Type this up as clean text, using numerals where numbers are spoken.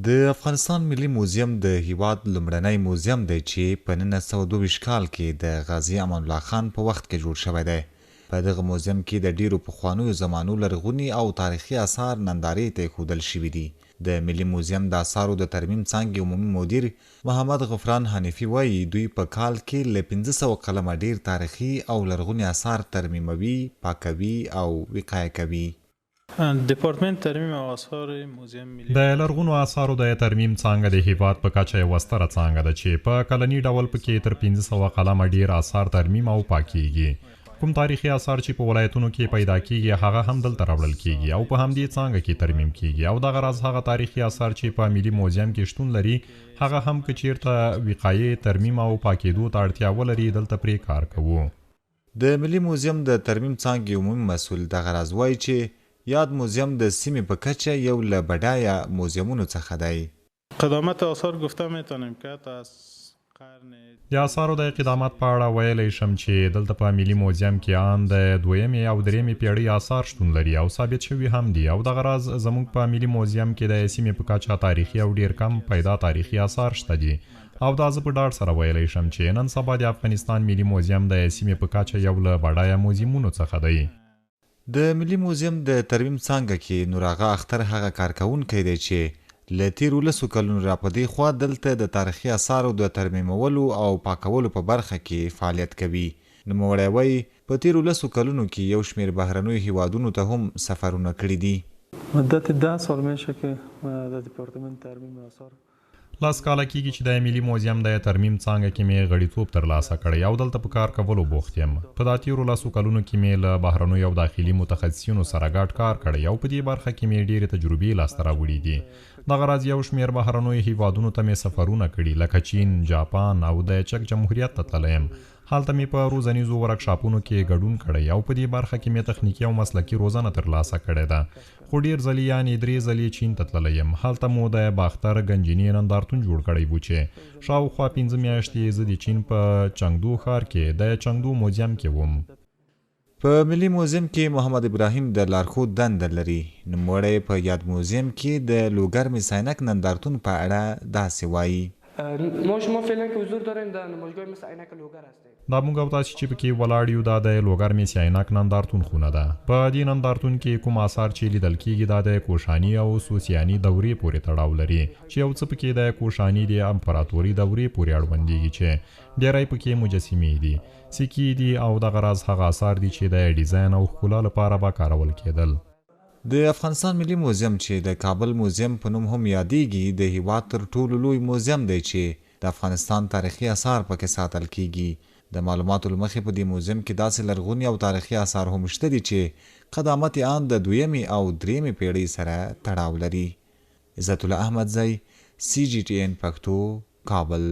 د افغانستان ملي موزیم د هیواد لومړنی موزیم دی چې په 1922 کال کې د غازي امان الله خان په وخت کې جوړ شوی دی. په دغه موزیم کې د ډېرو پخوانیو زمانو لرغوني او تاریخي اثار نندارې ته اېښودل شوي دي. د ملي موزیم د اثارو د ترمیم څانګې عمومي مدیر محمد غفران حنیفي وایي دوی په کال کې له 1500 قلمه ډېر تاریخي او لرغوني اثار ترمیموي، پاکوي او وقایه کوي. دپارتمنت ترمیم او اثار موزیم ملي د لرغونو اثارو د ترمیم څانګه د هیواد په کچه یوه ستره څانګه ده چې په کلني ډول پکې تر 1500 قلمه ډیر اثار ترمیم او پاکیږي. کوم تاریخي اثار چې په ولایتونو کې پیدا کیږي هغه هم دلته راوړل کیږي او په همدې څانګه کې ترمیم کیږي او دغه راز هغه تاریخي اثار چې په ملي موزیم کې شتون لري هغه هم که چیرته وقایې، ترمیم او پاکېدو ته اړتیا ولري دلته پرې کار کوو. د ملي موزیم د ترمیم څانګې عمومي مسؤل دغه راز وایي چې یاد موزیم د سیمې په کچه یو له بډایه موزیمونو څخه دی. قدامت آثار گفته میتونیم که از قرن د اثارو د قدامت په اړه ویلی شم چې دلته په ملي موزیم کې ان د 2مې او 3مې پیړۍ اثار شتون لري او ثابت شوي هم دي او دغه راز زموږ په ملي موزیم کې د سیمې په کچه تاریخي او ډیر کم پیدا تاریخي اثار شته دي او دا زه په ډاډ سره ویلی شم چې نن سبا د افغانستان ملي موزیم د سیمې په کچه یو له بډایه موزیمونو څخه دی. د ملي موزیم د ترمیم څانګه کې نور هغه اختر هغه کارکوونکی دی چې له تیرو 10 کلونو را په دې خوا دلته د تاریخي اثارو د ترمیمولو او پاکولو په برخه کې فعالیت کوي. نوموړی وایي په تیرو 10 کلونو کې یو شمېر بهرنیو هیوادونو ته هم سفرونه کړي دي. مدت 10 سال میشه که د دپارتمنت ترمیم اثار لاس کاله کېږي چې د ملي موزیم د ترمیم څانګه کې مې غړیتوب ترلاسه کړی او دلته په کار کولو بوخت یم. په دا تیرو 10 کلونو کې مې له بهرنیو او داخلي متخصصینو سره ګډ کار کړی او په دې برخه کې مې ډېرې تجربې لاسته راوړي دي. دغه راز یو شمېر بهرنیو هیوادونو ته مې سفرونه کړي لکه چین، جاپان او د چک جمهوریت ته تللی یم. هلته مې په روزنیزو ورکشاپونو کې ګډون کړی او په دې برخه کې مې تخنیکي او مسلکي روزنه ترلاسه کړې ده. خو ډېر ځلې یعنې 3 ځلې چین ته تللی یم. هلته مو د باختر ګنجینې نندارتون جوړ کړی و چې شاوخوا 15 میاشتې زه د چین په چنګدو ښار کې د چنګدو موزیم کې وم. په ملي موزیم کې محمد ابراهیم د لارښود دنده لري. نوموړی په یاد موزیم کې د لوګرمې ساینک نندارتون په اړه داسې وایي. ما شما فعلا که حضور داریم در نمایشگاه مثل عینک لوګر هستیم. دا موږ او تاسو چې پکې ولاړ یو دا د لوګرمې ساینک نندارتون خونه ده. په دې نندارتون کې کوم اثار چې لیدل کېږي دا د کوشاني او سوسیاني دورې پورې تړاو لري چې یو څه پکې د کوشاني د امپراتوري دورې پورې اړوندېږي چې ډېری پکې مجسمې دي، سکې دي او دغه راز هغه اثار دي چې د ډیزاین او ښکلا لپاره به کارول کېدل. د افغانستان ملي موزیم چې د کابل موزیم په نوم هم یادېږي د هیواد تر ټولو لوی موزیم دی چې د افغانستان تاریخي اثار پکې ساتل کیږي. د معلوماتو له مخې په دې موزیم کې داسې لرغوني او تاریخي اثار هم شته دي چې قدامت یې ان د 2مې او 3مې پیړۍ سره تړاو لري. عزت الله احمدزی، CGTN پښتو، کابل.